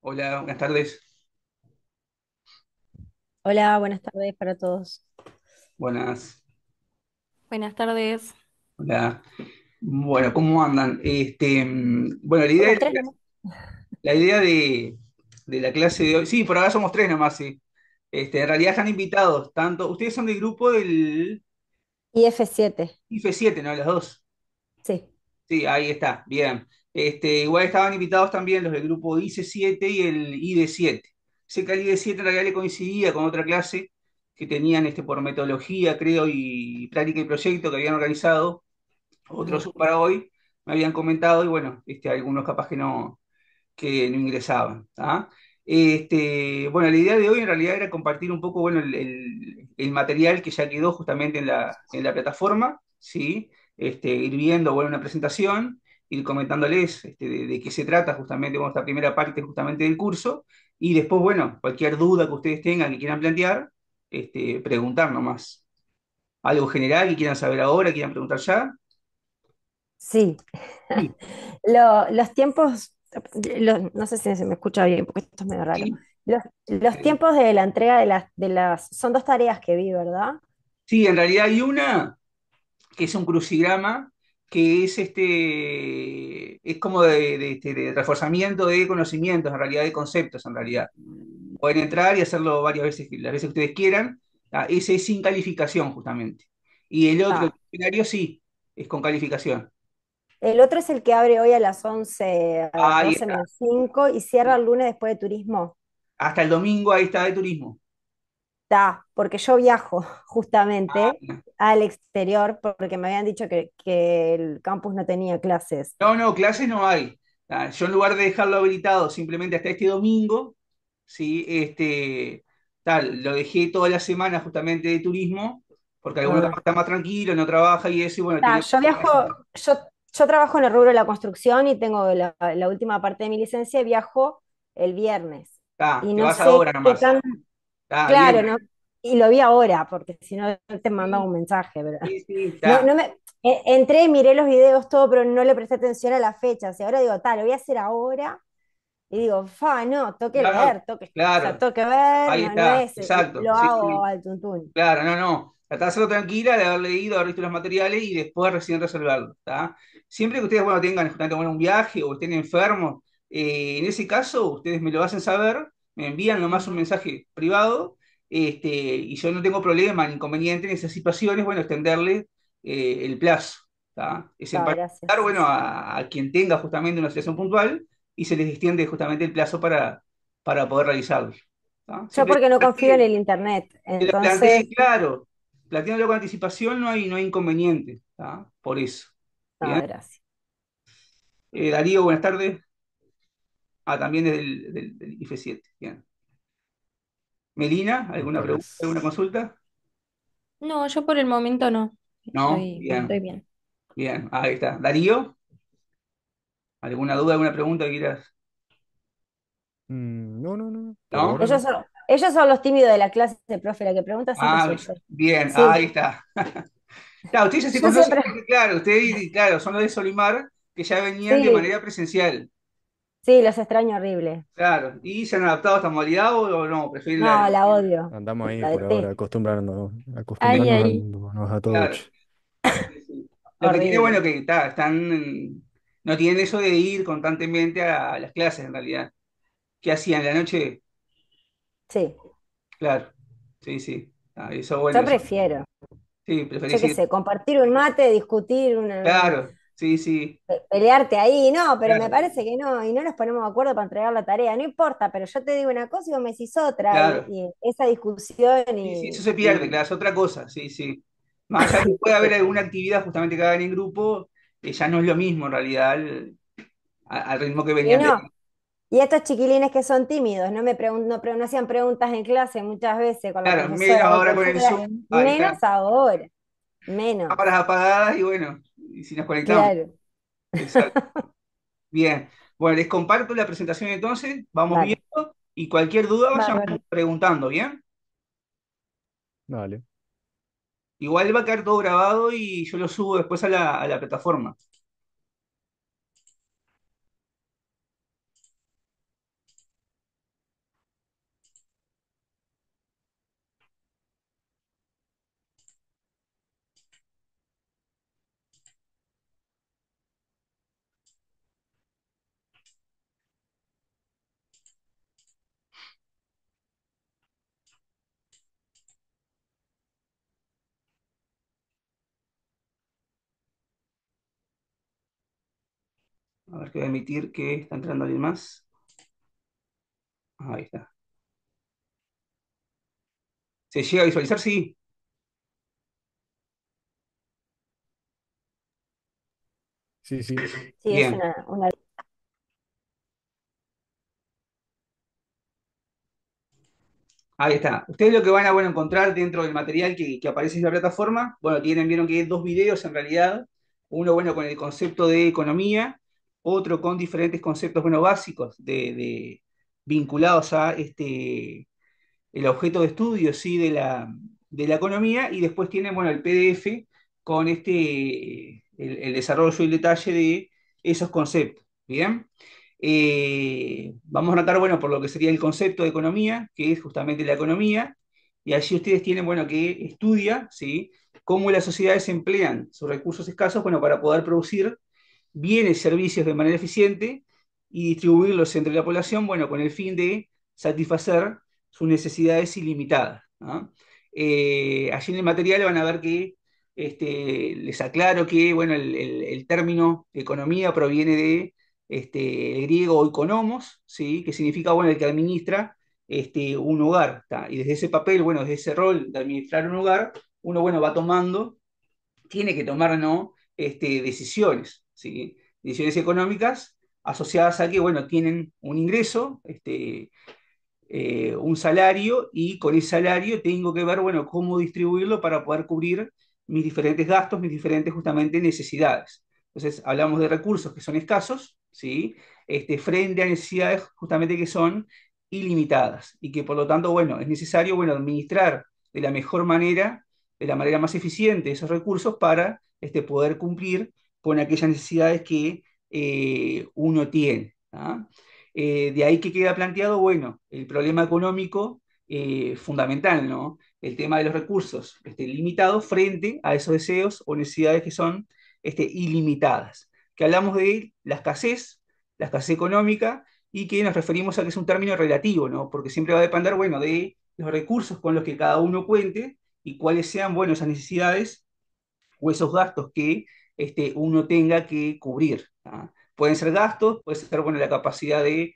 Hola, buenas tardes. Hola, buenas tardes para todos. Buenas. Buenas tardes. Hola. Bueno, ¿cómo andan? Bueno, la idea, Somos tres nomás. la idea de la clase de hoy, sí, por ahora somos tres nomás, sí. En realidad están invitados, tanto, ustedes son del grupo del Y F7, IF7, ¿no? Las dos. sí. Sí, ahí está, bien. Igual estaban invitados también los del grupo IC7 y el ID7. Sé que al ID7 en realidad le coincidía con otra clase que tenían por metodología, creo, y práctica y proyecto que habían organizado. Otros Ajá. para hoy me habían comentado y bueno, algunos capaz que no ingresaban. ¿Tá? Bueno, la idea de hoy en realidad era compartir un poco, bueno, el material que ya quedó justamente en la plataforma, ¿sí? Ir viendo, bueno, una presentación, ir comentándoles de qué se trata justamente, bueno, esta primera parte justamente del curso, y después, bueno, cualquier duda que ustedes tengan, que quieran plantear, preguntar nomás. Algo general que quieran saber ahora, quieran preguntar ya. Sí. Sí, Los tiempos, no sé si se me escucha bien porque esto es medio raro. sí. Los tiempos de la entrega son dos tareas que vi, ¿verdad? Sí, en realidad hay una que es un crucigrama que es como de reforzamiento de conocimientos, en realidad de conceptos, en realidad. Pueden entrar y hacerlo varias veces, las veces que ustedes quieran. Ese es sin calificación, justamente. Y el otro, el Ah, seminario, sí, es con calificación. el otro es el que abre hoy a las 11, a las Ahí 12 está. menos 5 y cierra Sí. el lunes después de turismo. Hasta el domingo ahí está de turismo. Está, porque yo viajo Ah, justamente al exterior porque me habían dicho que el campus no tenía clases. no, no, clases no hay. Yo en lugar de dejarlo habilitado simplemente hasta este domingo, ¿sí? Lo dejé toda la semana justamente de turismo, porque alguno capaz Ah. está más tranquilo, no trabaja y eso, y bueno, tiene... Yo viajo, yo, yo trabajo en el rubro de la construcción y tengo la última parte de mi licencia y viajo el viernes. Y Te no vas sé ahora qué nomás. tan Bien. claro, ¿no? Y lo vi ahora, porque si no te mandaba Sí, un mensaje, ¿verdad? sí, sí, No, está. entré, miré los videos, todo, pero no le presté atención a las fechas. Y ahora digo, lo voy a hacer ahora. Y digo, no, tengo que No, no, leer, o sea, claro, tengo que ver, ahí no está, es, exacto. lo Sí, hago sí. al tuntún. Claro, no, no. Tratá de hacerlo tranquila, de haber leído, haber visto los materiales y después recién resolverlo. ¿Tá? Siempre que ustedes bueno, tengan justamente, bueno, un viaje o estén enfermos, en ese caso ustedes me lo hacen saber, me envían nomás un mensaje privado, y yo no tengo problema ni inconveniente en esas situaciones, bueno, extenderle el plazo. ¿Tá? Es en particular, Gracias. bueno, a quien tenga justamente una situación puntual y se les extiende justamente el plazo para poder realizarlo. ¿Tá? Yo Siempre porque no confío en el internet, que lo entonces, planteé claro, planteándolo con anticipación no hay inconveniente, ¿tá? Por eso. no, Bien. gracias. Darío, buenas tardes. También desde del IF7. Bien. Melina, Buenas ¿alguna pregunta, tardes. alguna consulta? No, yo por el momento no. No, Estoy bien, bien. bien. Ahí está. Darío, ¿alguna duda, alguna pregunta que quieras? No, no, no. Por ¿No? ahora no. Ellos son los tímidos de la clase, profe, la que pregunta siempre soy yo. Bien, Sí, ahí está. Claro, ustedes ya se yo conocen, siempre, porque, claro, ustedes, claro, son los de Solimar que ya venían de sí, manera presencial. sí, los extraño horrible. Claro, ¿y se han adaptado a esta modalidad o no? ¿Prefieren la... No, la odio, Andamos ahí la por ahora detesto, Ay, ay. acostumbrándonos a todo. Claro. Che. Sí, sí. Lo que tiene horrible. bueno que no tienen eso de ir constantemente a las clases en realidad. ¿Qué hacían la noche? Sí, Claro, sí, sí. Eso bueno, yo eso. prefiero, Sí, yo preferís qué ir. sé, compartir un mate, discutir, Claro, sí, sí, pelearte ahí, no, pero me claro, parece que no, y no nos ponemos de acuerdo para entregar la tarea, no importa, pero yo te digo una cosa y vos me decís otra, claro. y esa discusión Sí, sí, eso se pierde, y claro, es otra cosa, sí, sí. Más allá de que puede haber alguna actividad justamente que hagan en grupo, ya no es lo mismo en realidad al ritmo que y venían de... no. Y estos chiquilines que son tímidos, no hacían preguntas en clase muchas veces con la Claro, profesora menos o el ahora con el profesor, Zoom, ahí está. menos ahora, menos, Cámaras apagadas y bueno, y si nos conectamos. claro. Exacto. Bien. Bueno, les comparto la presentación entonces, vamos Dale, viendo y cualquier duda vayan bárbaro. preguntando, ¿bien? Dale. Igual va a quedar todo grabado y yo lo subo después a la plataforma. A ver que voy a emitir que está entrando alguien más. Ahí está. ¿Se llega a visualizar? Sí. Sí, sí. Sí, es Bien. una. Ahí está. Ustedes lo que van a, bueno, encontrar dentro del material que aparece en la plataforma, bueno, vieron que hay dos videos en realidad, uno, bueno, con el concepto de economía, otro con diferentes conceptos, bueno, básicos vinculados a el objeto de estudio, sí, de la economía, y después tienen, bueno, el PDF con el desarrollo y el detalle de esos conceptos. Bien. Vamos a notar, bueno, por lo que sería el concepto de economía, que es justamente la economía, y allí ustedes tienen, bueno, que estudia, ¿sí?, cómo las sociedades emplean sus recursos escasos, bueno, para poder producir bienes y servicios de manera eficiente y distribuirlos entre la población, bueno, con el fin de satisfacer sus necesidades ilimitadas, ¿no? Allí en el material van a ver que les aclaro que, bueno, el término economía proviene de el griego oikonomos, ¿sí?, que significa, bueno, el que administra un hogar, ¿tá? Y desde ese papel, bueno, desde ese rol de administrar un hogar, uno, bueno, va tomando, tiene que tomar, ¿no?, decisiones, ¿sí? Decisiones económicas asociadas a que, bueno, tienen un ingreso, un salario, y con ese salario tengo que ver, bueno, cómo distribuirlo para poder cubrir mis diferentes gastos, mis diferentes justamente necesidades. Entonces, hablamos de recursos que son escasos, ¿sí?, frente a necesidades justamente que son ilimitadas y que por lo tanto, bueno, es necesario, bueno, administrar de la mejor manera, de la manera más eficiente esos recursos para poder cumplir con aquellas necesidades que uno tiene. ¿Ah? De ahí que queda planteado, bueno, el problema económico fundamental, ¿no? El tema de los recursos limitados frente a esos deseos o necesidades que son ilimitadas. Que hablamos de la escasez económica, y que nos referimos a que es un término relativo, ¿no? Porque siempre va a depender, bueno, de los recursos con los que cada uno cuente y cuáles sean, bueno, esas necesidades o esos gastos que uno tenga que cubrir. ¿Ah? Pueden ser gastos, puede ser, bueno, la capacidad de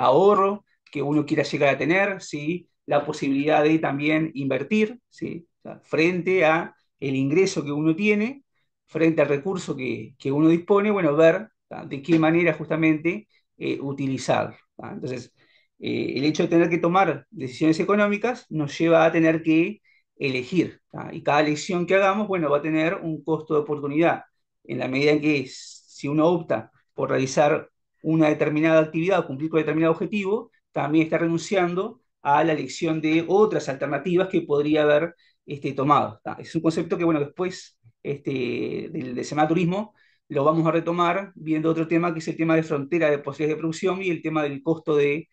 ahorro que uno quiera llegar a tener, ¿sí?, la posibilidad de también invertir, ¿sí?, o sea, frente a el ingreso que uno tiene, frente al recurso que uno dispone, bueno, ver, ¿tá?, de qué manera justamente utilizarlo. ¿Tá? Entonces, el hecho de tener que tomar decisiones económicas nos lleva a tener que elegir, ¿tá? Y cada elección que hagamos, bueno, va a tener un costo de oportunidad, en la medida en que si uno opta por realizar una determinada actividad o cumplir con determinado objetivo, también está renunciando a la elección de otras alternativas que podría haber tomado. ¿Tá? Es un concepto que, bueno, después del sematurismo lo vamos a retomar viendo otro tema, que es el tema de frontera de posibilidades de producción y el tema del costo de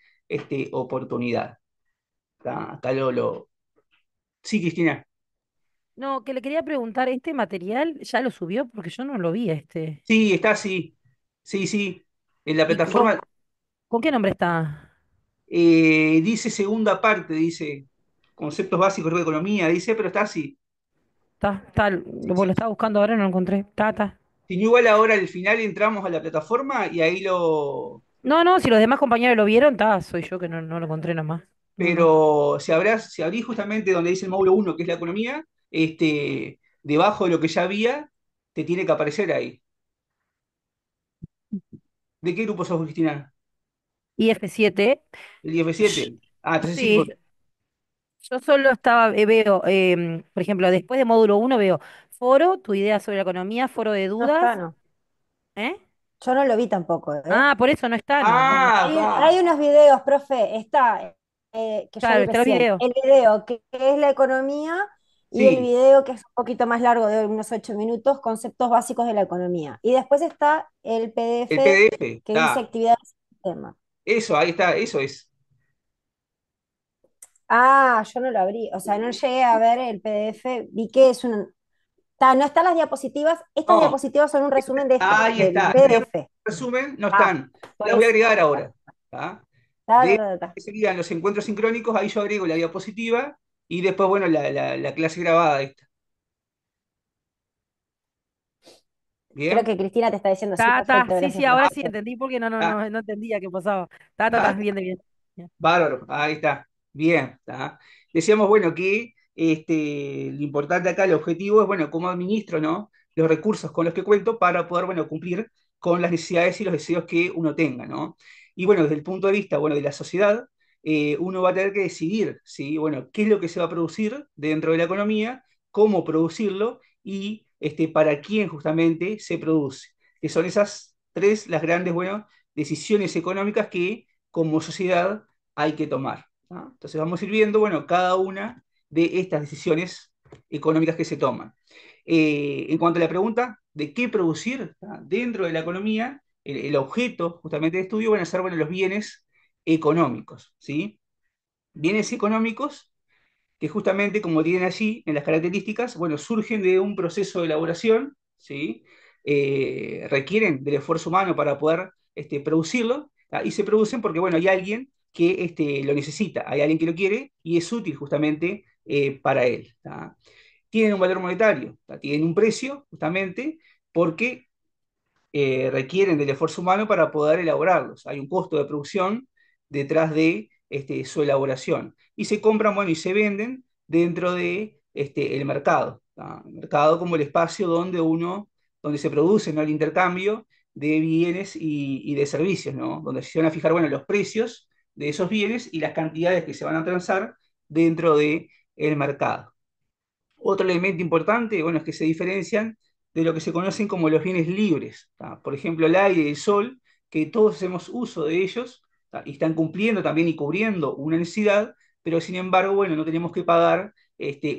oportunidad. ¿Tá? Acá Sí, Cristina. No, que le quería preguntar, ¿este material ya lo subió? Porque yo no lo vi este. Sí, está así. Sí, sí. En la ¿Y con, plataforma con qué nombre está? dice segunda parte, dice conceptos básicos de economía, dice, pero está así. Sí, Lo sí. estaba buscando ahora, no lo encontré. Está. Si no, igual ahora al final entramos a la plataforma y ahí No, no, si los demás compañeros lo vieron, soy yo que no lo encontré nomás. No, no. Pero si abrís justamente donde dice el módulo uno, que es la economía, debajo de lo que ya había, te tiene que aparecer ahí. ¿De qué grupo sos, Cristina? Y F7. ¿El IF7? Ah, entonces sí, Sí, yo solo veo, por ejemplo, después de módulo uno veo foro, tu idea sobre la economía, foro de No está, dudas. no. ¿Eh? Yo no lo vi tampoco, ¿eh? Ah, por eso no está, no. Ah, Hay va. unos videos, profe, está, que yo Claro, vi está el recién, video. el video que es la economía y el Sí, video que es un poquito más largo, de unos 8 minutos, conceptos básicos de la economía. Y después está el el PDF PDF, que dice está. actividades del sistema. Eso, ahí está, eso es. Ah, yo no lo abrí, o sea, no llegué a ver el PDF, vi que es un... no están las diapositivas, estas No, diapositivas son un resumen de esto, ahí del está. Estas PDF. resumen no Ah, están. por Las voy a eso. agregar ahora. ¿Tá? Ta, De ta, ta, ta. que serían los encuentros sincrónicos, ahí yo agrego la diapositiva y después, bueno, la clase grabada esta. Creo ¿Bien? que Cristina te está diciendo sí, Ta, perfecto, sí, gracias, sí, ahora sí Francisco. entendí porque Ah, no entendía qué pasaba. ah, Bien, de bien. Bien. bárbaro, ahí está. Bien, está. Decíamos, bueno, que lo importante acá, el objetivo es, bueno, cómo administro, ¿no? Los recursos con los que cuento para poder, bueno, cumplir con las necesidades y los deseos que uno tenga, ¿no? Y bueno, desde el punto de vista, bueno, de la sociedad, uno va a tener que decidir, ¿sí? Bueno, qué es lo que se va a producir dentro de la economía, cómo producirlo y para quién justamente se produce. Que son esas tres las grandes, bueno, decisiones económicas que como sociedad hay que tomar, ¿no? Entonces vamos a ir viendo, bueno, cada una de estas decisiones económicas que se toman. En cuanto a la pregunta de qué producir, ¿no? Dentro de la economía, el objeto justamente de estudio van a ser, bueno, los bienes económicos, ¿sí? Bienes económicos que justamente, como tienen allí en las características, bueno, surgen de un proceso de elaboración, ¿sí? Requieren del esfuerzo humano para poder producirlo, ¿tá? Y se producen porque, bueno, hay alguien que lo necesita, hay alguien que lo quiere y es útil justamente para él, ¿tá? Tienen un valor monetario, ¿tá? Tienen un precio justamente porque requieren del esfuerzo humano para poder elaborarlos. Hay un costo de producción detrás de su elaboración. Y se compran, bueno, y se venden dentro de el mercado. ¿Tá? El mercado como el espacio donde se produce, ¿no? El intercambio de bienes y de servicios, ¿no? Donde se van a fijar, bueno, los precios de esos bienes y las cantidades que se van a transar dentro del mercado. Otro elemento importante, bueno, es que se diferencian de lo que se conocen como los bienes libres, ¿tá? Por ejemplo, el aire y el sol, que todos hacemos uso de ellos, ¿tá? Y están cumpliendo también y cubriendo una necesidad, pero sin embargo, bueno, no tenemos que pagar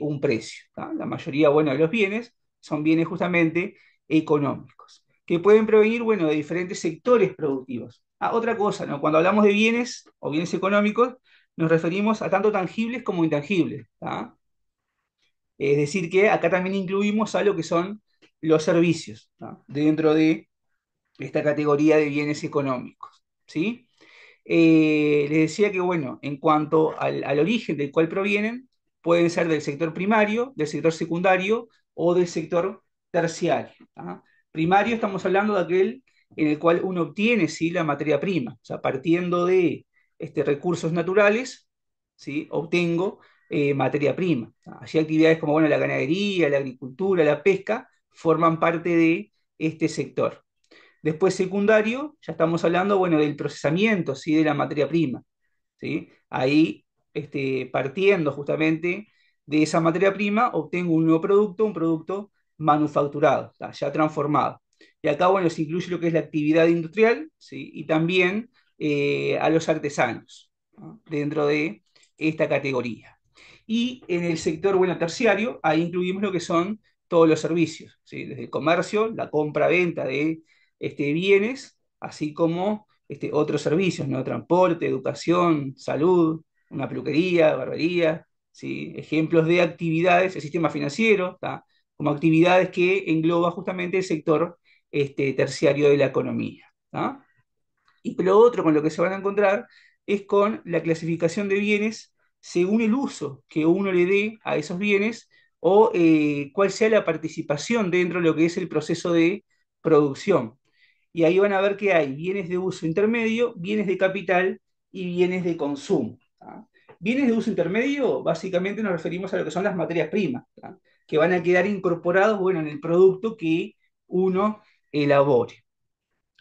un precio, ¿tá? La mayoría, bueno, de los bienes son bienes justamente económicos, que pueden provenir, bueno, de diferentes sectores productivos. Ah, otra cosa, ¿no? Cuando hablamos de bienes o bienes económicos, nos referimos a tanto tangibles como intangibles, ¿tá? Es decir, que acá también incluimos a lo que son los servicios, ¿no? Dentro de esta categoría de bienes económicos, ¿sí? Les decía que, bueno, en cuanto al origen del cual provienen, pueden ser del sector primario, del sector secundario o del sector terciario, ¿tá? Primario estamos hablando de aquel en el cual uno obtiene, ¿sí? La materia prima, o sea, partiendo de recursos naturales, ¿sí? Obtengo materia prima. Allí actividades como, bueno, la ganadería, la agricultura, la pesca, forman parte de este sector. Después secundario, ya estamos hablando, bueno, del procesamiento, ¿sí? De la materia prima, ¿sí? Ahí, partiendo justamente de esa materia prima, obtengo un nuevo producto, un producto manufacturado, ¿tá? Ya transformado. Y acá, bueno, se incluye lo que es la actividad industrial, ¿sí? Y también a los artesanos, ¿no? Dentro de esta categoría. Y en el sector, bueno, terciario, ahí incluimos lo que son todos los servicios, ¿sí? Desde el comercio, la compra-venta de bienes, así como otros servicios, ¿no? Transporte, educación, salud, una peluquería, barbería, ¿sí? Ejemplos de actividades, el sistema financiero, ¿tá? Como actividades que engloba justamente el sector terciario de la economía, ¿tá? Y lo otro con lo que se van a encontrar es con la clasificación de bienes según el uso que uno le dé a esos bienes o cuál sea la participación dentro de lo que es el proceso de producción. Y ahí van a ver que hay bienes de uso intermedio, bienes de capital y bienes de consumo, ¿tá? Bienes de uso intermedio, básicamente nos referimos a lo que son las materias primas, ¿tá? Que van a quedar incorporados, bueno, en el producto que uno elabore.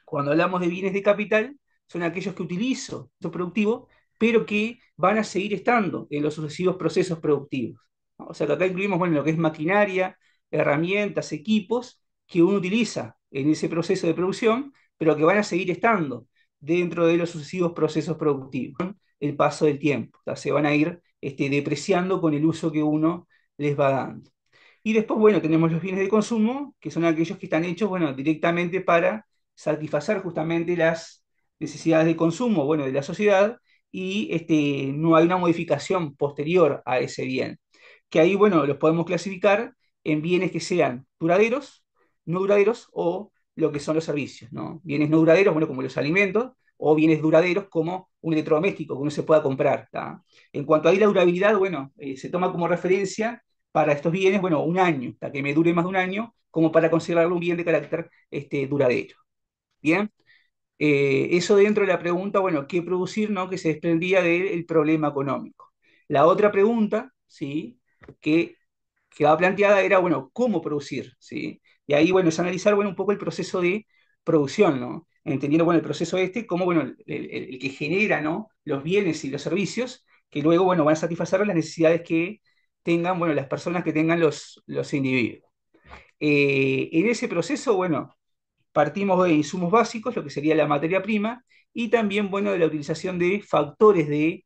Cuando hablamos de bienes de capital, son aquellos que utilizo, en productivo, pero que van a seguir estando en los sucesivos procesos productivos, ¿no? O sea que acá incluimos, bueno, lo que es maquinaria, herramientas, equipos que uno utiliza en ese proceso de producción, pero que van a seguir estando dentro de los sucesivos procesos productivos, con el paso del tiempo. O sea, se van a ir depreciando con el uso que uno les va dando. Y después, bueno, tenemos los bienes de consumo, que son aquellos que están hechos, bueno, directamente para satisfacer justamente las necesidades de consumo, bueno, de la sociedad, y no hay una modificación posterior a ese bien. Que ahí, bueno, los podemos clasificar en bienes que sean duraderos, no duraderos o lo que son los servicios, ¿no? Bienes no duraderos, bueno, como los alimentos, o bienes duraderos como un electrodoméstico que uno se pueda comprar, ¿tá? En cuanto a ahí la durabilidad, bueno, se toma como referencia para estos bienes, bueno, un año, hasta que me dure más de un año, como para considerarlo un bien de carácter duradero. Bien, eso dentro de la pregunta, bueno, ¿qué producir, no? Que se desprendía del problema económico. La otra pregunta, ¿sí? Que quedaba planteada era, bueno, ¿cómo producir? ¿Sí? Y ahí, bueno, es analizar, bueno, un poco el proceso de producción, ¿no? Entendiendo, bueno, el proceso como, bueno, el que genera, ¿no? Los bienes y los servicios que luego, bueno, van a satisfacer las necesidades que tengan, bueno, las personas que tengan los individuos. En ese proceso, bueno, partimos de insumos básicos, lo que sería la materia prima, y también, bueno, de la utilización de factores de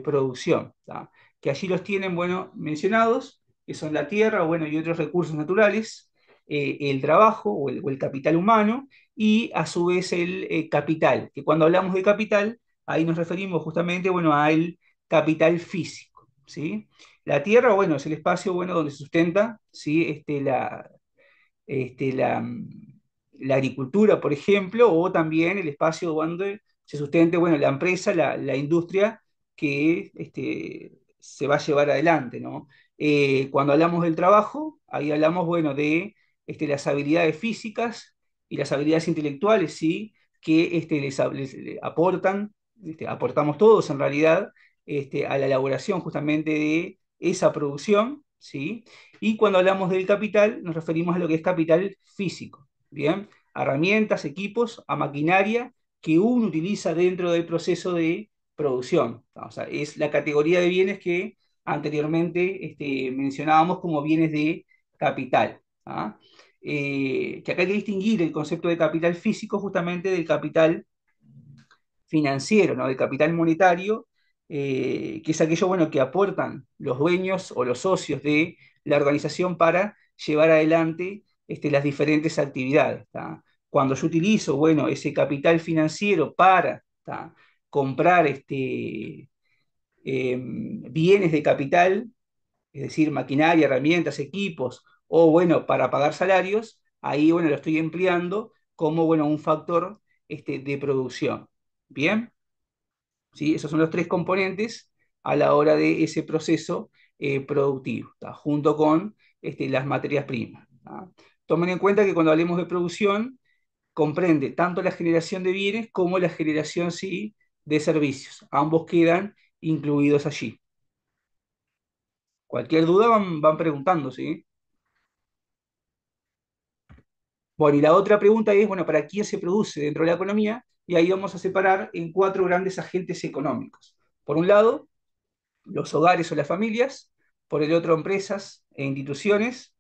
producción, ¿tá? Que allí los tienen, bueno, mencionados, que son la tierra, bueno, y otros recursos naturales, el trabajo o el capital humano, y a su vez el capital, que cuando hablamos de capital, ahí nos referimos justamente, bueno, al capital físico, ¿sí? La tierra, bueno, es el espacio, bueno, donde se sustenta, ¿sí? este, la, la agricultura, por ejemplo, o también el espacio donde se sustente, bueno, la empresa, la industria que se va a llevar adelante, ¿no? Cuando hablamos del trabajo, ahí hablamos, bueno, de las habilidades físicas y las habilidades intelectuales, ¿sí? Que les aportan, aportamos todos en realidad, a la elaboración justamente de esa producción, ¿sí? Y cuando hablamos del capital, nos referimos a lo que es capital físico, ¿bien? A herramientas, equipos, a maquinaria que uno utiliza dentro del proceso de producción. O sea, es la categoría de bienes que anteriormente mencionábamos como bienes de capital. ¿Ah? Que acá hay que distinguir el concepto de capital físico justamente del capital financiero, ¿no? Del capital monetario, que es aquello, bueno, que aportan los dueños o los socios de la organización para llevar adelante las diferentes actividades. ¿Tá? Cuando yo utilizo, bueno, ese capital financiero para, ¿tá? Comprar bienes de capital, es decir, maquinaria, herramientas, equipos, o bueno, para pagar salarios, ahí, bueno, lo estoy empleando como, bueno, un factor de producción. ¿Bien? ¿Sí? Esos son los tres componentes a la hora de ese proceso productivo, ¿tá? Junto con las materias primas. ¿Tá? Tomen en cuenta que cuando hablemos de producción, comprende tanto la generación de bienes como la generación, sí, de servicios. Ambos quedan incluidos allí. Cualquier duda van preguntando, ¿sí? Bueno, y la otra pregunta es, bueno, ¿para quién se produce dentro de la economía? Y ahí vamos a separar en cuatro grandes agentes económicos. Por un lado, los hogares o las familias, por el otro empresas e instituciones,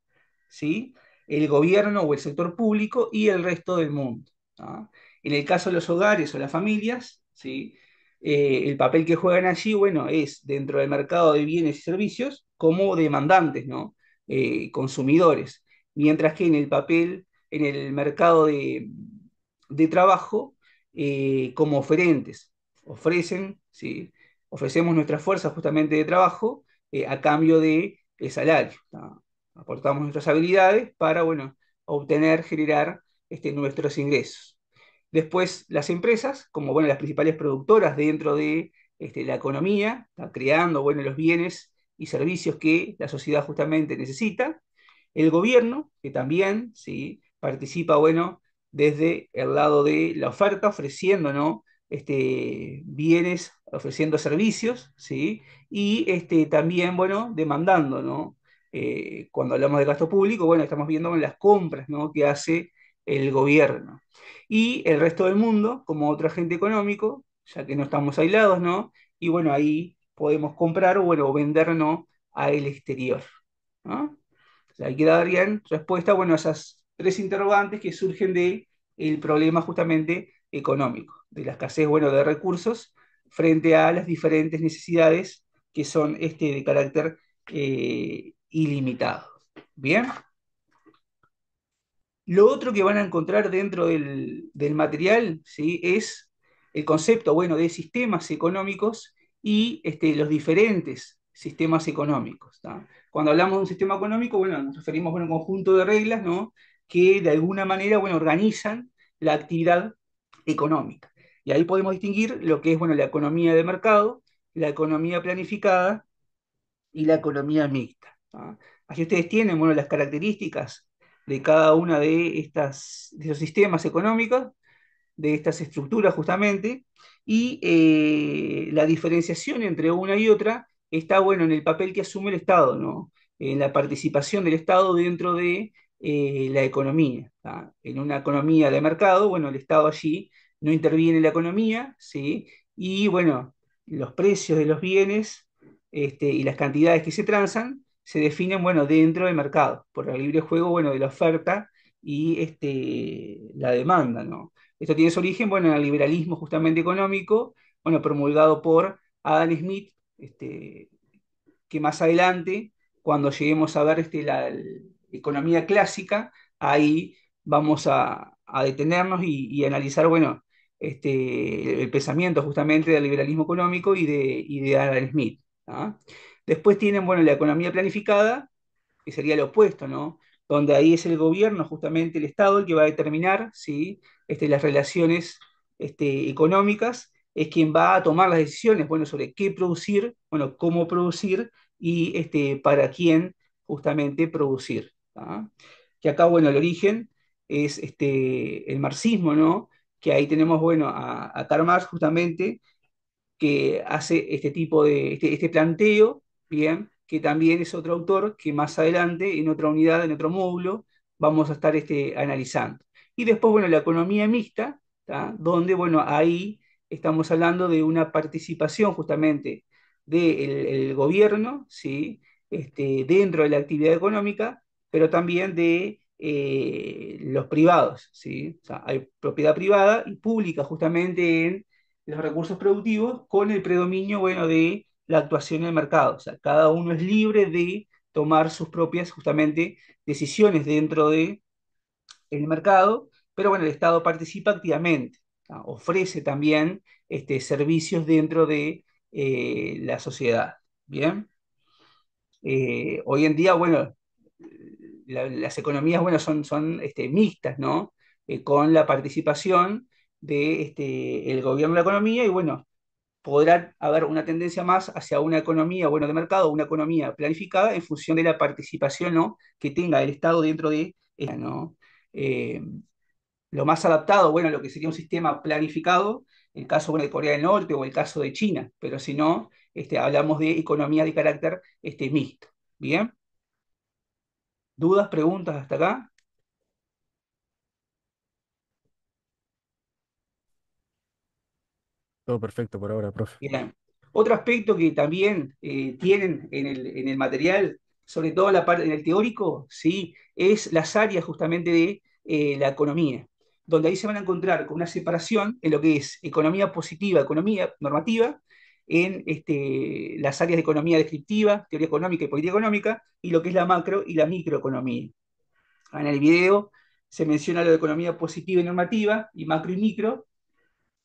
¿sí? El gobierno o el sector público y el resto del mundo. ¿Ah? En el caso de los hogares o las familias, ¿sí? El papel que juegan allí, bueno, es dentro del mercado de bienes y servicios como demandantes, ¿no? Consumidores, mientras que en el mercado de trabajo, como oferentes, ofrecen, ¿sí? Ofrecemos nuestras fuerzas justamente de trabajo a cambio de salario. ¿No? Aportamos nuestras habilidades para, bueno, obtener, generar nuestros ingresos. Después, las empresas, como, bueno, las principales productoras dentro de la economía, está creando, bueno, los bienes y servicios que la sociedad justamente necesita. El gobierno, que también, ¿sí? Participa, bueno, desde el lado de la oferta, ofreciendo, ¿no? Bienes, ofreciendo servicios, ¿sí? Y también, bueno, demandando, ¿no? Cuando hablamos de gasto público, bueno, estamos viendo las compras, ¿no? Que hace el gobierno. Y el resto del mundo, como otro agente económico, ya que no estamos aislados, ¿no? Y bueno, ahí podemos comprar o, bueno, vender, ¿no? Al exterior, ¿no? O sea, hay que dar bien respuesta, bueno, a esas tres interrogantes que surgen de el problema justamente económico, de la escasez, bueno, de recursos frente a las diferentes necesidades que son de carácter ilimitado. Bien. Lo otro que van a encontrar dentro del material, ¿sí? Es el concepto, bueno, de sistemas económicos y los diferentes sistemas económicos. ¿Tá? Cuando hablamos de un sistema económico, bueno, nos referimos a un conjunto de reglas, ¿no? Que de alguna manera, bueno, organizan la actividad económica. Y ahí podemos distinguir lo que es, bueno, la economía de mercado, la economía planificada y la economía mixta. ¿tá? Aquí ustedes tienen, bueno, las características de cada una de esos sistemas económicos, de estas estructuras justamente, y la diferenciación entre una y otra está, bueno, en el papel que asume el Estado, ¿no? En la participación del Estado dentro de la economía, ¿tá? En una economía de mercado, bueno, el Estado allí no interviene en la economía, ¿sí? Y bueno, los precios de los bienes y las cantidades que se transan se definen, bueno, dentro del mercado, por el libre juego, bueno, de la oferta y la demanda, ¿no? Esto tiene su origen, bueno, en el liberalismo justamente económico, bueno, promulgado por Adam Smith, que más adelante, cuando lleguemos a ver la economía clásica, ahí vamos a detenernos y analizar, bueno, el pensamiento justamente del liberalismo económico y de Adam Smith. ¿Ah? Después tienen, bueno, la economía planificada, que sería lo opuesto, ¿no? Donde ahí es el gobierno, justamente el Estado, el que va a determinar, ¿sí? Las relaciones económicas, es quien va a tomar las decisiones, bueno, sobre qué producir, bueno, cómo producir y para quién justamente producir. ¿Ah? Que acá, bueno, el origen es el marxismo, ¿no? Que ahí tenemos, bueno, a Karl Marx justamente que hace este tipo de, este planteo, bien, que también es otro autor que más adelante, en otra unidad, en otro módulo, vamos a estar analizando. Y después, bueno, la economía mixta, ¿tá? Donde, bueno, ahí estamos hablando de una participación justamente del gobierno, ¿sí? Dentro de la actividad económica, pero también de los privados, ¿sí? O sea, hay propiedad privada y pública justamente en los recursos productivos con el predominio, bueno, de la actuación en el mercado. O sea, cada uno es libre de tomar sus propias, justamente, decisiones dentro de el mercado, pero bueno, el Estado participa activamente, ¿tá? Ofrece también servicios dentro de la sociedad. Bien. Hoy en día, bueno, las economías, bueno, son mixtas, ¿no? Con la participación de el gobierno de la economía y, bueno, podrá haber una tendencia más hacia una economía, bueno, de mercado, una economía planificada en función de la participación, ¿no? Que tenga el Estado dentro de ella, ¿no? Eh, lo más adaptado, bueno, a lo que sería un sistema planificado, el caso, bueno, de Corea del Norte o el caso de China, pero si no, hablamos de economía de carácter mixto. ¿Bien? ¿Dudas, preguntas hasta acá? Todo perfecto por ahora, profe. Bien. Otro aspecto que también tienen en el material, sobre todo en el teórico, ¿sí? Es las áreas justamente de la economía, donde ahí se van a encontrar con una separación en lo que es economía positiva, economía normativa, en las áreas de economía descriptiva, teoría económica y política económica, y lo que es la macro y la microeconomía. En el video se menciona lo de economía positiva y normativa, y macro y micro,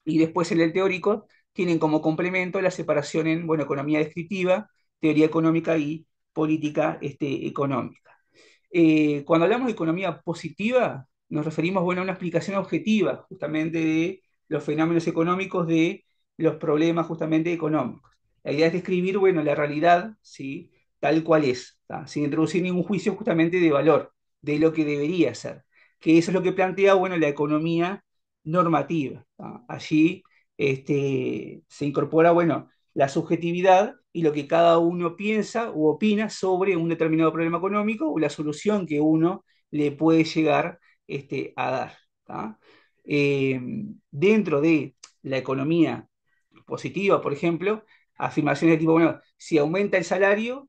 y después en el teórico tienen como complemento la separación en, bueno, economía descriptiva, teoría económica y política económica. Cuando hablamos de economía positiva, nos referimos, bueno, a una explicación objetiva justamente de los fenómenos económicos, de los problemas justamente económicos. La idea es describir, bueno, la realidad, ¿sí? Tal cual es, ¿tá? Sin introducir ningún juicio justamente de valor, de lo que debería ser. Que eso es lo que plantea, bueno, la economía normativa, ¿tá? Allí se incorpora, bueno, la subjetividad y lo que cada uno piensa u opina sobre un determinado problema económico o la solución que uno le puede llegar a dar. ¿Tá? Eh, Dentro de la economía positiva, por ejemplo, afirmaciones de tipo, bueno, si aumenta el salario,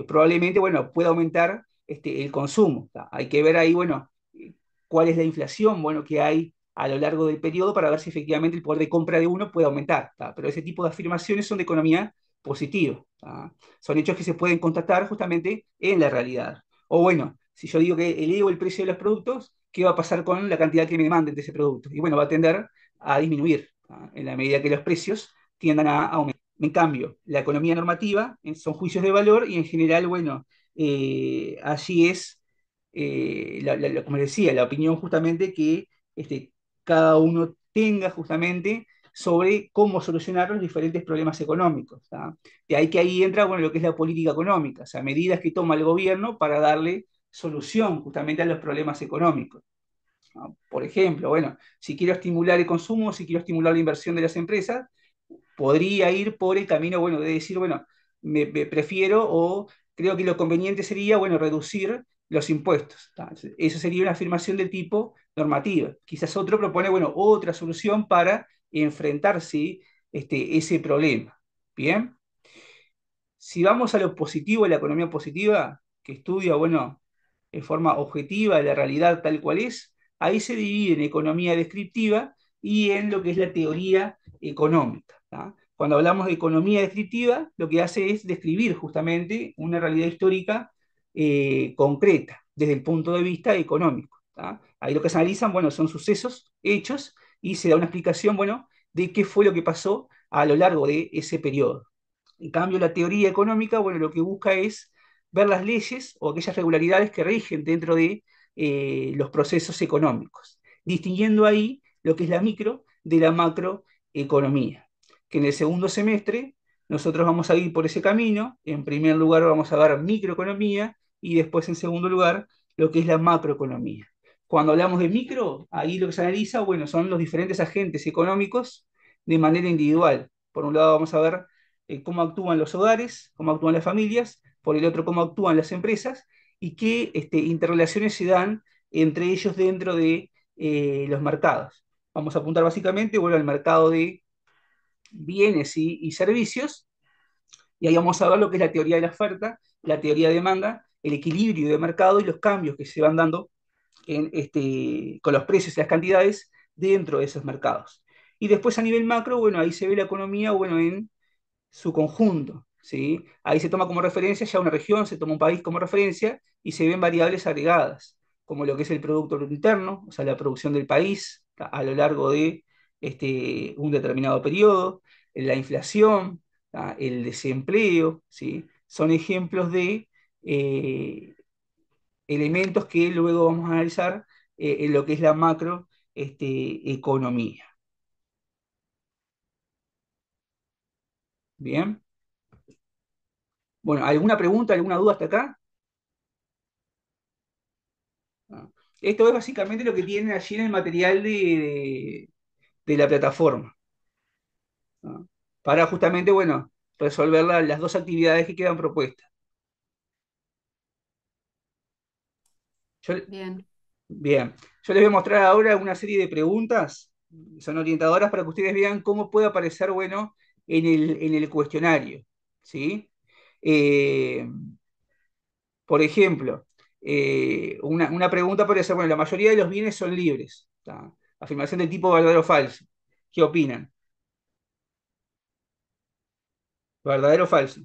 probablemente, bueno, pueda aumentar el consumo. ¿Tá? Hay que ver ahí, bueno, cuál es la inflación, bueno, que hay a lo largo del periodo para ver si efectivamente el poder de compra de uno puede aumentar. ¿Tá? Pero ese tipo de afirmaciones son de economía positiva. ¿Tá? Son hechos que se pueden constatar justamente en la realidad. O bueno, si yo digo que elevo el precio de los productos, ¿qué va a pasar con la cantidad que me demanden de ese producto? Y bueno, va a tender a disminuir, ¿tá? En la medida que los precios tiendan a aumentar. En cambio, la economía normativa son juicios de valor y en general, bueno, allí es, como les decía, la opinión justamente que cada uno tenga justamente sobre cómo solucionar los diferentes problemas económicos. ¿Tá? De ahí que ahí entra, bueno, lo que es la política económica, o sea, medidas que toma el gobierno para darle solución justamente a los problemas económicos. ¿No? Por ejemplo, bueno, si quiero estimular el consumo, si quiero estimular la inversión de las empresas, podría ir por el camino, bueno, de decir, bueno, me prefiero o creo que lo conveniente sería, bueno, reducir los impuestos. ¿Tá? Eso sería una afirmación de tipo normativa. Quizás otro propone, bueno, otra solución para enfrentarse ese problema. Bien, si vamos a lo positivo, a la economía positiva, que estudia, bueno, en forma objetiva la realidad tal cual es, ahí se divide en economía descriptiva y en lo que es la teoría económica. ¿Tá? Cuando hablamos de economía descriptiva, lo que hace es describir justamente una realidad histórica concreta desde el punto de vista económico. ¿Tá? Ahí lo que se analizan, bueno, son sucesos, hechos, y se da una explicación, bueno, de qué fue lo que pasó a lo largo de ese periodo. En cambio, la teoría económica, bueno, lo que busca es ver las leyes o aquellas regularidades que rigen dentro de los procesos económicos, distinguiendo ahí lo que es la micro de la macroeconomía, que en el segundo semestre nosotros vamos a ir por ese camino. En primer lugar vamos a ver microeconomía y después en segundo lugar lo que es la macroeconomía. Cuando hablamos de micro, ahí lo que se analiza, bueno, son los diferentes agentes económicos de manera individual. Por un lado vamos a ver cómo actúan los hogares, cómo actúan las familias, por el otro cómo actúan las empresas y qué interrelaciones se dan entre ellos dentro de los mercados. Vamos a apuntar básicamente, bueno, al mercado de bienes y servicios, y ahí vamos a ver lo que es la teoría de la oferta, la teoría de demanda, el equilibrio de mercado y los cambios que se van dando con los precios y las cantidades dentro de esos mercados. Y después a nivel macro, bueno, ahí se ve la economía, bueno, en su conjunto, ¿sí? Ahí se toma como referencia ya una región, se toma un país como referencia y se ven variables agregadas, como lo que es el Producto Bruto Interno, o sea, la producción del país a lo largo de un determinado periodo, la inflación, el desempleo, ¿sí? Son ejemplos de eh, elementos que luego vamos a analizar en lo que es la macroeconomía. Economía. Bien. Bueno, ¿alguna pregunta, alguna duda hasta acá? Ah. Esto es básicamente lo que tienen allí en el material de la plataforma, ¿no? Para justamente, bueno, resolver las dos actividades que quedan propuestas. Yo- Bien. bien, yo les voy a mostrar ahora una serie de preguntas, son orientadoras para que ustedes vean cómo puede aparecer, bueno, en el cuestionario, ¿sí? Eh, por ejemplo, una pregunta podría ser, bueno, la mayoría de los bienes son libres, ¿tá? Afirmación del tipo verdadero o falso. ¿Qué opinan? ¿Verdadero o falso?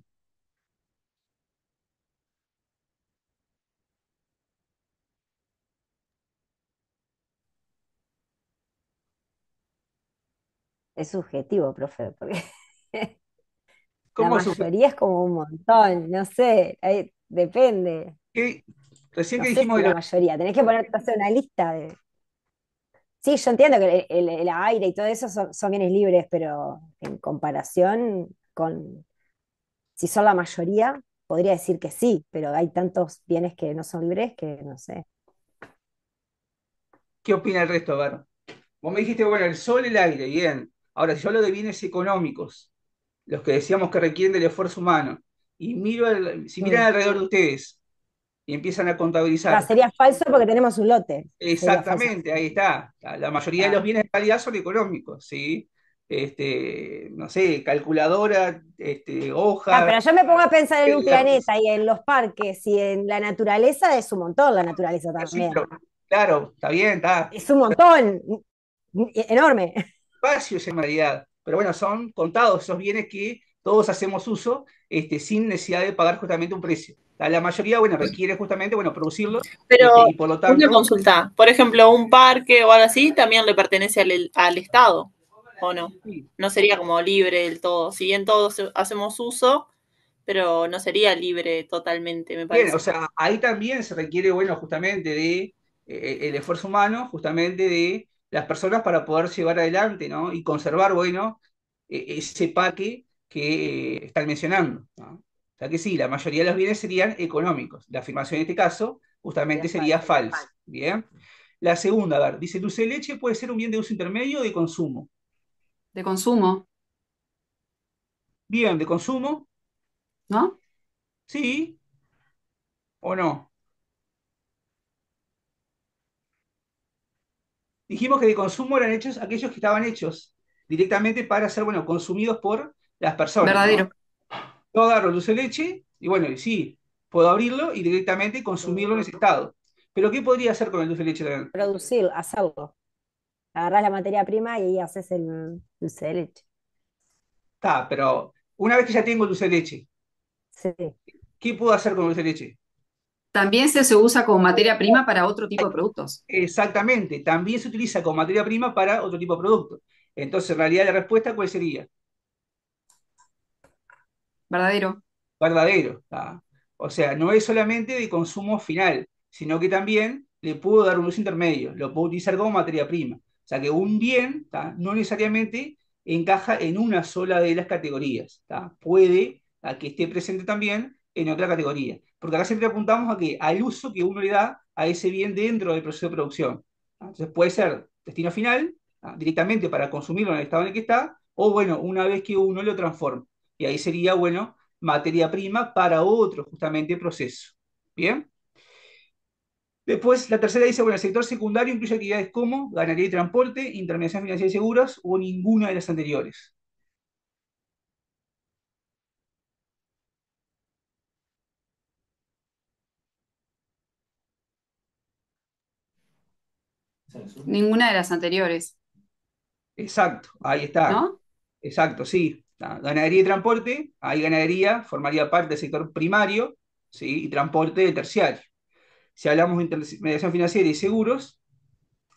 Es subjetivo, profe, porque la ¿Cómo sufre? mayoría es como un montón, no sé, depende. ¿Qué? Recién No que sé dijimos si de la los... mayoría, tenés que ponerte a hacer una lista de... Sí, yo entiendo que el aire y todo eso son bienes libres, pero en comparación con si son la mayoría, podría decir que sí, pero hay tantos bienes que no son libres que no sé. ¿Qué opina el resto? A ver, vos me dijiste, bueno, el sol, el aire, bien. Ahora, si yo hablo de bienes económicos, los que decíamos que requieren del esfuerzo humano, y si miran Mm. alrededor de ustedes y empiezan a contabilizar, Sería falso porque tenemos un lote. Sería falso. exactamente, ahí está. La mayoría de los Ah. bienes de calidad son económicos, ¿sí? No sé, calculadora, hoja, Pero yo me pongo a pensar en un lápiz. planeta y en los parques y en la naturaleza, es un montón la naturaleza Sí, también. pero claro, está bien, está. Es un montón, enorme. Espacios en realidad. Pero bueno, son contados esos bienes que todos hacemos uso sin necesidad de pagar justamente un precio. La mayoría, bueno, requiere justamente, bueno, producirlo Pero y por lo una tanto, consulta, por ejemplo, un parque o algo así también le pertenece al Estado, ¿o no? sí. No sería como libre del todo. Si bien todos hacemos uso, pero no sería libre totalmente, me Bien, o parece. sea, ahí también se requiere, bueno, justamente de el esfuerzo humano, justamente de las personas para poder llevar adelante, ¿no? Y conservar, bueno, ese paque que están mencionando, ¿no? O sea que sí, la mayoría de los bienes serían económicos. La afirmación en este caso justamente Sería sería falso. falsa. Bien. La segunda, a ver, dice, dulce de leche puede ser un bien de uso intermedio o de consumo. De consumo, Bien, de consumo, ¿no? sí o no. Dijimos que de consumo eran hechos aquellos que estaban hechos directamente para ser, bueno, consumidos por las personas, ¿no? Verdadero. Yo agarro dulce de leche y bueno, y sí, puedo abrirlo y directamente consumirlo en ese estado. Pero ¿qué podría hacer con el dulce de leche también? Producir, hacerlo. Agarrás la materia prima y ahí haces el dulce de leche. Está, pero una vez que ya tengo el dulce de leche, Sí. ¿qué puedo hacer con el dulce de leche? También se usa como materia prima para otro tipo de productos. Exactamente, también se utiliza como materia prima para otro tipo de producto. Entonces, en realidad, la respuesta, ¿cuál sería? Verdadero. Verdadero. ¿Tá? O sea, no es solamente de consumo final, sino que también le puedo dar un uso intermedio, lo puedo utilizar como materia prima. O sea que un bien, ¿tá? No necesariamente encaja en una sola de las categorías. ¿Tá? Puede que esté presente también en otra categoría. Porque acá siempre apuntamos a que, al uso que uno le da a ese bien dentro del proceso de producción. ¿Tá? Entonces puede ser destino final, ¿tá? Directamente para consumirlo en el estado en el que está, o bueno, una vez que uno lo transforma. Y ahí sería, bueno, materia prima para otro justamente proceso. Bien. Después, la tercera dice, bueno, el sector secundario incluye actividades como ganadería y transporte, intermediación financiera y seguros o ninguna de las anteriores. Ninguna de las anteriores, Exacto, ahí está. ¿no? Exacto, sí. Ganadería y transporte, ahí ganadería formaría parte del sector primario, ¿sí? Y transporte del terciario. Si hablamos de intermediación financiera y seguros,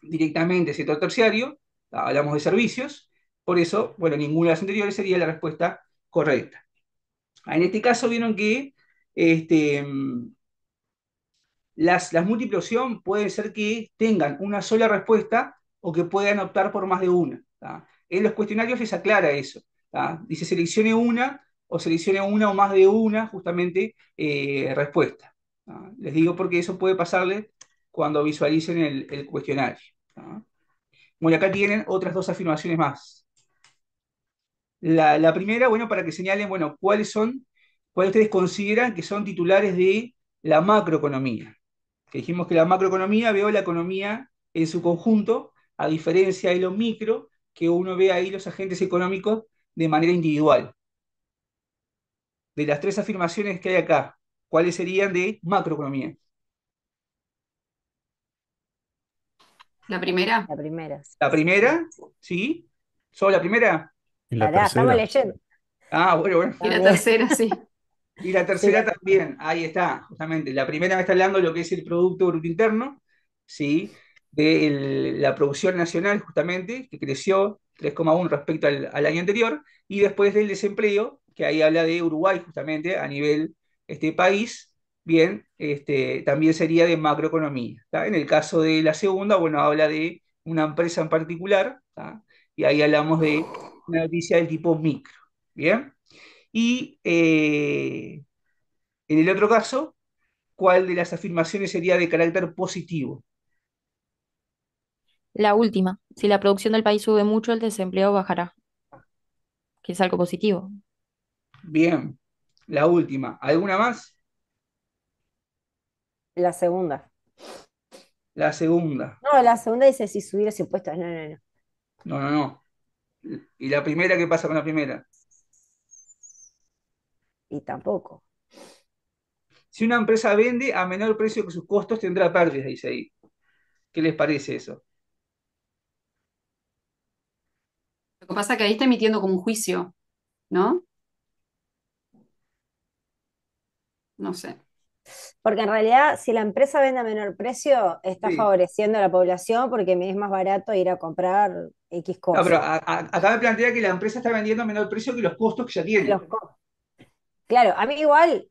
directamente sector terciario, hablamos de servicios, por eso, bueno, ninguna de las anteriores sería la respuesta correcta. En este caso vieron que este, las múltiple opción pueden ser que tengan una sola respuesta o que puedan optar por más de una. ¿Tá? En los cuestionarios les aclara eso. ¿Tá? Dice seleccione una o seleccione una o más de una justamente respuesta. ¿Tá? Les digo porque eso puede pasarle cuando visualicen el cuestionario. ¿Tá? Bueno, acá tienen otras dos afirmaciones más. La primera, bueno, para que señalen, bueno, cuáles ustedes consideran que son titulares de la macroeconomía. Que dijimos que la macroeconomía veo la economía en su conjunto, a diferencia de lo micro, que uno ve ahí los agentes económicos de manera individual. De las tres afirmaciones que hay acá, ¿cuáles serían de macroeconomía? La primera. La primera. La Sí. primera, ¿sí? ¿Solo la primera? Y la Pará, estamos tercera. leyendo. Ah, bueno, bueno. Y la También. tercera, sí. Y la Sí, tercera también, ahí está, justamente. La primera me está hablando de lo que es el Producto Bruto Interno, ¿sí? De la producción nacional, justamente, que creció 3,1 respecto al año anterior, y después del desempleo, que ahí habla de Uruguay, justamente, a nivel país, bien, también sería de macroeconomía. ¿Tá? En el caso de la segunda, bueno, habla de una empresa en particular, ¿tá? Y ahí hablamos de una noticia del tipo micro, ¿bien? Y en el otro caso, ¿cuál de las afirmaciones sería de carácter positivo? La última. Si la producción del país sube mucho, el desempleo bajará, que es algo positivo. Bien, la última. ¿Alguna más? la segunda. La segunda. No, la segunda dice si subir los impuestos. No, no, no. No, no, no. ¿Y la primera qué pasa con la primera? Y tampoco. Si una empresa vende a menor precio que sus costos, tendrá pérdidas, dice ahí. ¿Qué les parece eso? Lo que pasa es que ahí está emitiendo como un juicio, ¿no? No sé. Porque en realidad, si la empresa vende a menor precio, está Sí. favoreciendo a la población porque me es más barato ir a comprar X No, pero cosa. acá me plantea que la empresa está vendiendo a menor precio que los costos que ya tiene. Claro, a mí igual,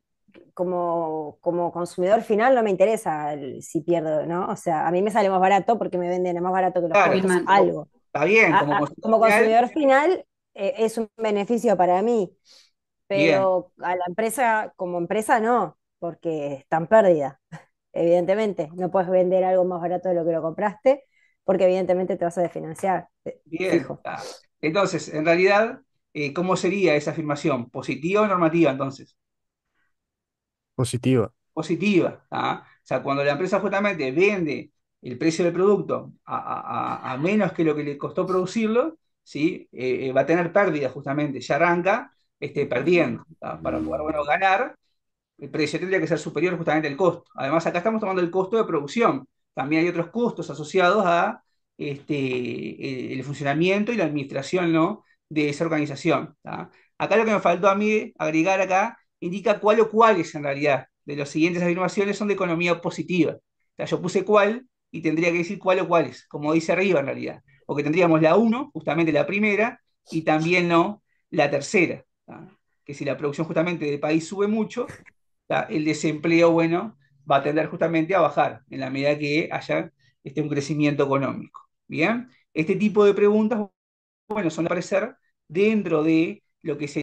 como consumidor final no me interesa si pierdo, ¿no? O sea, a mí me sale más barato porque me venden a más barato que los Claro, costos Vilma, algo. está bien, como Como consumidor final, consumidor final es un beneficio para mí, bien, pero a la empresa, como empresa no, porque está en pérdida, evidentemente. No puedes vender algo más barato de lo que lo compraste, porque evidentemente te vas a desfinanciar, bien. fijo. Entonces, en realidad, ¿cómo sería esa afirmación? ¿Positiva o normativa entonces? Positiva. Positiva. O sea, cuando la empresa justamente vende el precio del producto a menos que lo que le costó producirlo, ¿sí? Va a tener pérdida justamente, ya arranca perdiendo. Para poder, bueno, ganar, el precio tendría que ser superior justamente al costo. Además, acá estamos tomando el costo de producción. También hay otros costos asociados a el funcionamiento y la administración, ¿no? De esa organización. Acá lo que me faltó a mí agregar acá indica cuál o cuáles en realidad de las siguientes afirmaciones son de economía positiva. O sea, yo puse cuál y tendría que decir cuál o cuáles, como dice arriba en realidad. Porque tendríamos la uno, justamente la primera, y también no la tercera. Que si la producción justamente del país sube mucho, el desempleo, bueno, va a tender justamente a bajar en la medida que haya un crecimiento económico. Bien, este tipo de preguntas, bueno, son a aparecer dentro de lo que se